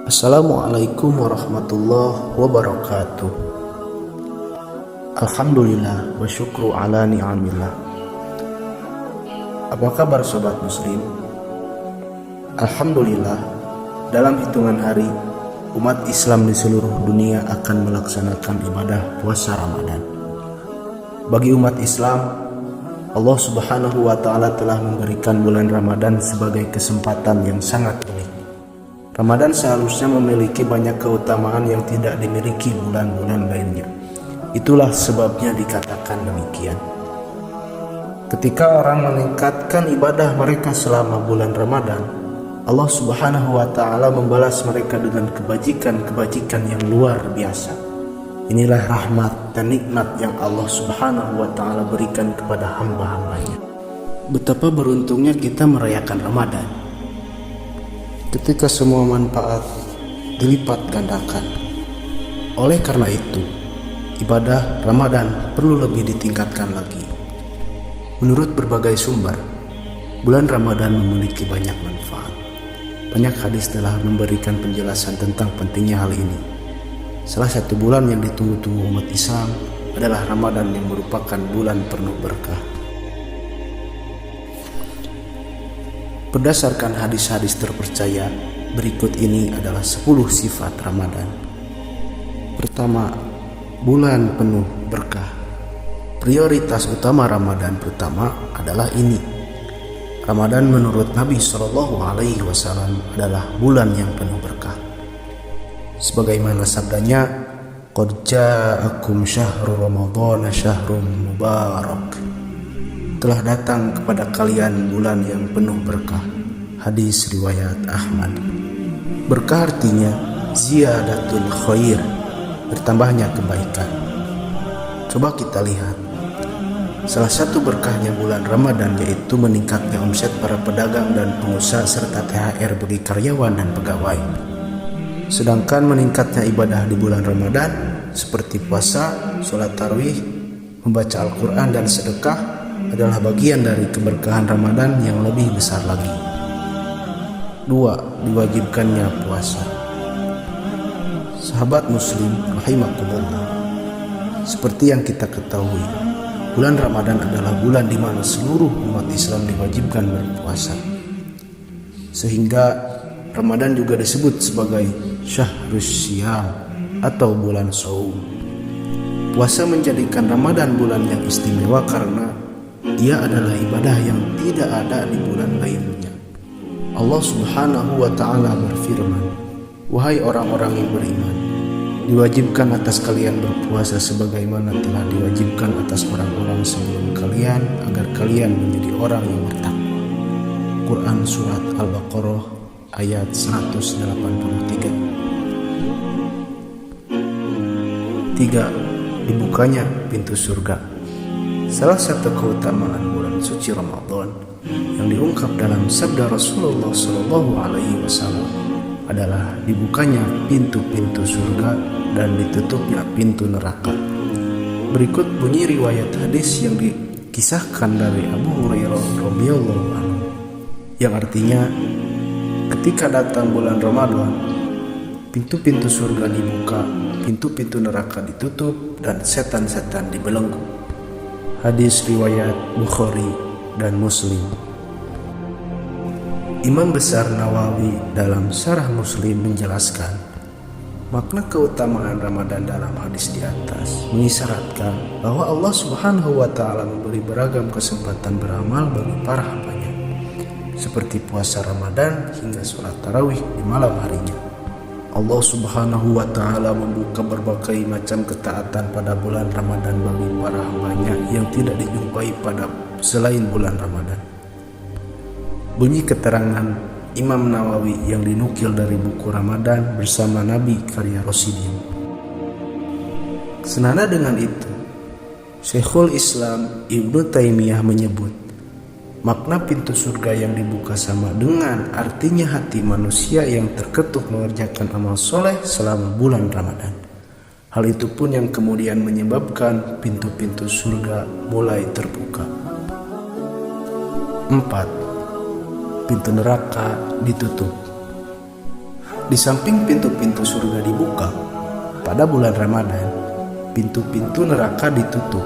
Assalamualaikum warahmatullahi wabarakatuh. Alhamdulillah wa syukru ala ni'amillah. Apa kabar sobat muslim? Alhamdulillah, dalam hitungan hari umat Islam di seluruh dunia akan melaksanakan ibadah puasa Ramadan. Bagi umat Islam, Allah Subhanahu wa Ta'ala telah memberikan bulan Ramadan sebagai kesempatan yang sangat unik. Ramadan seharusnya memiliki banyak keutamaan yang tidak dimiliki bulan-bulan lainnya. Itulah sebabnya dikatakan demikian. Ketika orang meningkatkan ibadah mereka selama bulan Ramadan, Allah Subhanahu wa Ta'ala membalas mereka dengan kebajikan-kebajikan yang luar biasa. Inilah rahmat dan nikmat yang Allah Subhanahu wa Ta'ala berikan kepada hamba-hambanya. Betapa beruntungnya kita merayakan Ramadan, ketika semua manfaat dilipat gandakan. Oleh karena itu, ibadah Ramadan perlu lebih ditingkatkan lagi. Menurut berbagai sumber, bulan Ramadan memiliki banyak manfaat. Banyak hadis telah memberikan penjelasan tentang pentingnya hal ini. Salah satu bulan yang ditunggu-tunggu umat Islam adalah Ramadan, yang merupakan bulan penuh berkah. Berdasarkan hadis-hadis terpercaya, berikut ini adalah 10 sifat Ramadan. Pertama, bulan penuh berkah. Prioritas utama Ramadan pertama adalah ini. Ramadan menurut Nabi SAW adalah bulan yang penuh berkah. Sebagaimana sabdanya, "Qad ja'akum syahrul ramadhana syahrun mubarak." Telah datang kepada kalian bulan yang penuh berkah. Hadis riwayat Ahmad. Berkah artinya ziyadatul khair, bertambahnya kebaikan. Coba kita lihat. Salah satu berkahnya bulan Ramadan yaitu meningkatnya omset para pedagang dan pengusaha serta THR bagi karyawan dan pegawai. Sedangkan meningkatnya ibadah di bulan Ramadan seperti puasa, sholat tarawih, membaca Al-Quran dan sedekah adalah bagian dari keberkahan Ramadan yang lebih besar lagi. 2. Diwajibkannya puasa. Sahabat muslim rahimakumullah, seperti yang kita ketahui, bulan Ramadan adalah bulan di mana seluruh umat Islam diwajibkan berpuasa. Sehingga Ramadan juga disebut sebagai Syahrus Syiyam atau bulan saum. Puasa menjadikan Ramadan bulan yang istimewa karena ia adalah ibadah yang tidak ada di bulan lainnya. Allah Subhanahu wa Ta'ala berfirman, "Wahai orang-orang yang beriman, diwajibkan atas kalian berpuasa sebagaimana telah diwajibkan atas orang-orang sebelum kalian, agar kalian menjadi orang yang bertakwa." Quran Surat Al-Baqarah ayat 183. 3. Dibukanya pintu surga. Salah satu keutamaan bulan suci Ramadan yang diungkap dalam sabda Rasulullah SAW adalah dibukanya pintu-pintu surga dan ditutupnya pintu neraka. Berikut bunyi riwayat hadis yang dikisahkan dari Abu Hurairah radhiyallahu anhu, yang artinya, ketika datang bulan Ramadan, pintu-pintu surga dibuka, pintu-pintu neraka ditutup, dan setan-setan dibelenggu. Hadis riwayat Bukhari dan Muslim. Imam besar Nawawi dalam Syarah Muslim menjelaskan, makna keutamaan Ramadan dalam hadis di atas mengisyaratkan bahwa Allah Subhanahu wa Ta'ala memberi beragam kesempatan beramal bagi para hambanya, seperti puasa Ramadan hingga sholat tarawih di malam harinya. Allah Subhanahu wa Ta'ala membuka berbagai macam ketaatan pada bulan Ramadan bagi para hambanya yang tidak dijumpai pada selain bulan Ramadan. Bunyi keterangan Imam Nawawi yang dinukil dari buku Ramadan bersama Nabi karya Rosidin. Senada dengan itu, Syekhul Islam Ibnu Taimiyah menyebut, makna pintu surga yang dibuka sama dengan artinya hati manusia yang terketuk mengerjakan amal soleh selama bulan Ramadan. Hal itu pun yang kemudian menyebabkan pintu-pintu surga mulai terbuka. 4. pintu neraka ditutup. Di samping pintu-pintu surga dibuka, pada bulan Ramadan, pintu-pintu neraka ditutup.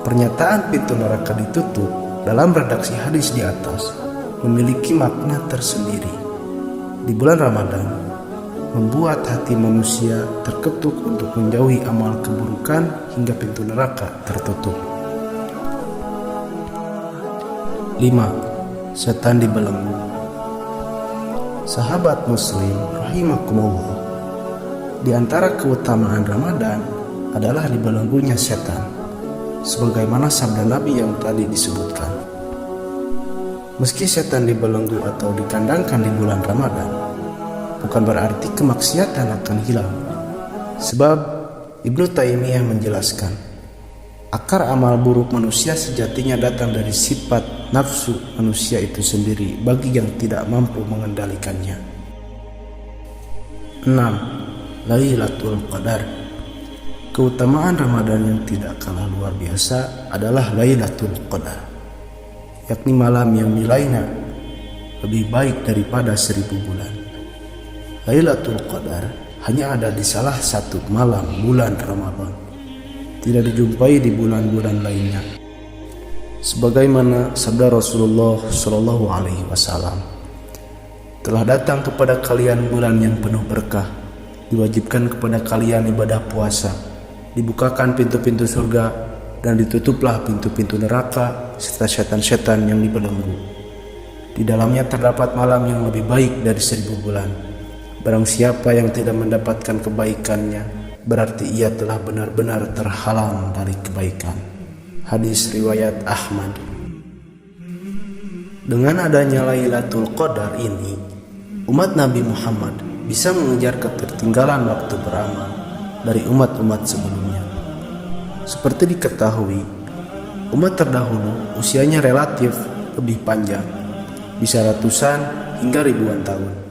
Pernyataan pintu neraka ditutup dalam redaksi hadis di atas memiliki makna tersendiri. Di bulan Ramadan, membuat hati manusia terketuk untuk menjauhi amal keburukan hingga pintu neraka tertutup. 5. Setan dibelenggu. Sahabat muslim rahimakumullah, di antara keutamaan Ramadan adalah dibelenggunya setan, sebagaimana sabda Nabi yang tadi disebutkan. Meski setan dibelenggu atau dikandangkan di bulan Ramadan, bukan berarti kemaksiatan akan hilang. Sebab Ibnu Taimiyah menjelaskan, akar amal buruk manusia sejatinya datang dari sifat nafsu manusia itu sendiri bagi yang tidak mampu mengendalikannya. 6. Lailatul Qadar. Keutamaan Ramadan yang tidak kalah luar biasa adalah Lailatul Qadar, yakni malam yang nilainya lebih baik daripada 1000 bulan. Lailatul Qadar hanya ada di salah satu malam bulan Ramadan, tidak dijumpai di bulan-bulan lainnya. Sebagaimana sabda Rasulullah Shallallahu Alaihi Wasallam, telah datang kepada kalian bulan yang penuh berkah, diwajibkan kepada kalian ibadah puasa, dibukakan pintu-pintu surga, dan ditutuplah pintu-pintu neraka serta setan-setan yang dibelenggu. Di dalamnya terdapat malam yang lebih baik dari 1000 bulan. Barang siapa yang tidak mendapatkan kebaikannya, berarti ia telah benar-benar terhalang dari kebaikan. Hadis riwayat Ahmad. Dengan adanya Lailatul Qadar ini, umat Nabi Muhammad bisa mengejar ketertinggalan waktu beramal dari umat-umat sebelumnya. Seperti diketahui, umat terdahulu usianya relatif lebih panjang, bisa ratusan hingga ribuan tahun.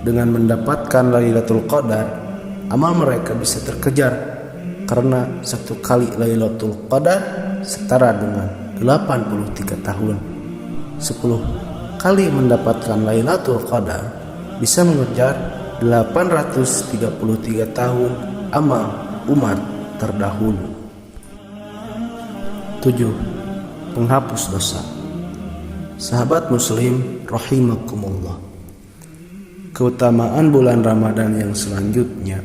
Dengan mendapatkan Lailatul Qadar, amal mereka bisa terkejar, karena satu kali Lailatul Qadar setara dengan 83 tahun. 10 kali mendapatkan Lailatul Qadar bisa mengejar 833 tahun amal umat terdahulu. 7. Penghapus dosa. Sahabat muslim rahimakumullah, keutamaan bulan Ramadan yang selanjutnya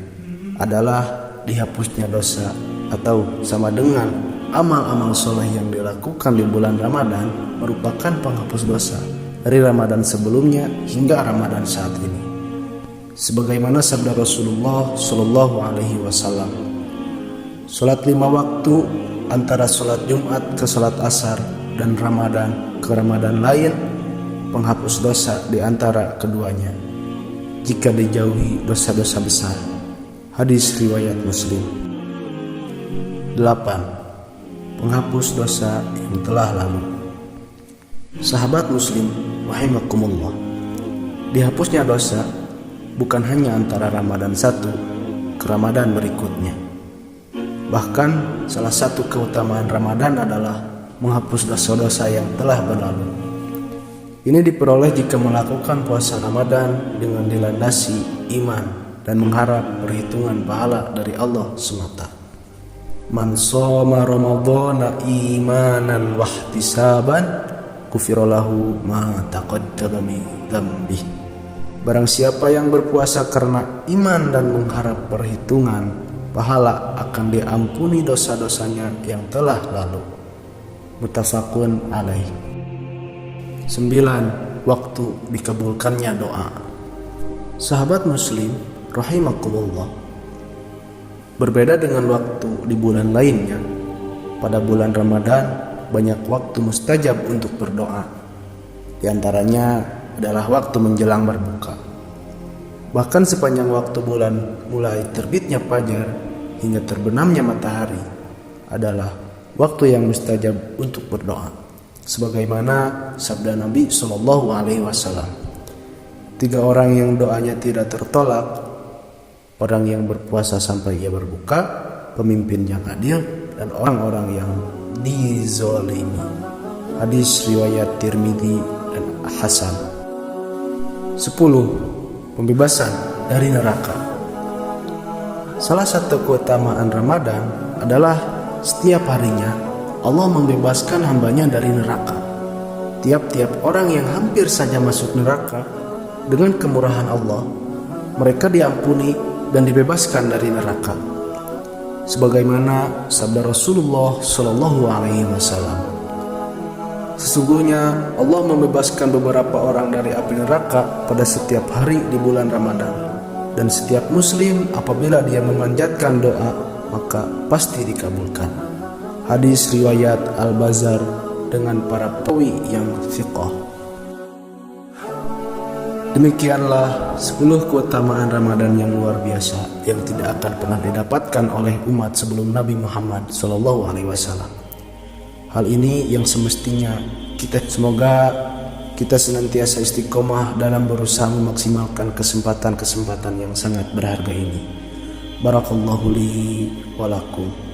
adalah dihapusnya dosa, atau sama dengan amal-amal soleh yang dilakukan di bulan Ramadan merupakan penghapus dosa dari Ramadan sebelumnya hingga Ramadan saat ini. Sebagaimana sabda Rasulullah Shallallahu Alaihi Wasallam, sholat 5 waktu antara sholat Jumat ke sholat Asar dan Ramadan ke Ramadan lain penghapus dosa di antara keduanya, jika dijauhi dosa-dosa besar. Hadis riwayat Muslim. 8. Penghapus dosa yang telah lalu. Sahabat muslim rahimakumullah, dihapusnya dosa bukan hanya antara Ramadan 1 ke Ramadan berikutnya. Bahkan salah satu keutamaan Ramadan adalah menghapus dosa-dosa yang telah berlalu. Ini diperoleh jika melakukan puasa Ramadan dengan dilandasi iman dan mengharap perhitungan pahala dari Allah semata. Man shoma ramadhana imanan wahtisaban ghufira lahu ma taqaddama min dzambi. Barang siapa yang berpuasa karena iman dan mengharap perhitungan pahala, akan diampuni dosa-dosanya yang telah lalu. Muttafaqun alaih. 9. Waktu dikabulkannya doa. Sahabat muslim rahimakumullah, berbeda dengan waktu di bulan lainnya, pada bulan Ramadan banyak waktu mustajab untuk berdoa. Di antaranya adalah waktu menjelang berbuka. Bahkan sepanjang waktu bulan mulai terbitnya fajar hingga terbenamnya matahari adalah waktu yang mustajab untuk berdoa. Sebagaimana sabda Nabi Shallallahu Alaihi Wasallam, 3 orang yang doanya tidak tertolak: orang yang berpuasa sampai ia berbuka, pemimpin yang adil, dan orang-orang yang dizolimi. Hadis riwayat Tirmidzi dan hasan. 10. Pembebasan dari neraka. Salah satu keutamaan Ramadan adalah setiap harinya Allah membebaskan hambanya dari neraka. Tiap-tiap orang yang hampir saja masuk neraka, dengan kemurahan Allah, mereka diampuni dan dibebaskan dari neraka. Sebagaimana sabda Rasulullah SAW, sesungguhnya Allah membebaskan beberapa orang dari api neraka pada setiap hari di bulan Ramadan, dan setiap muslim apabila dia memanjatkan doa maka pasti dikabulkan. Hadis riwayat Al-Bazar dengan para perawi yang thiqah. Demikianlah 10 keutamaan Ramadan yang luar biasa yang tidak akan pernah didapatkan oleh umat sebelum Nabi Muhammad SAW. Hal ini yang semestinya semoga kita senantiasa istiqomah dalam berusaha memaksimalkan kesempatan-kesempatan yang sangat berharga ini. Barakallahu li wa lakum.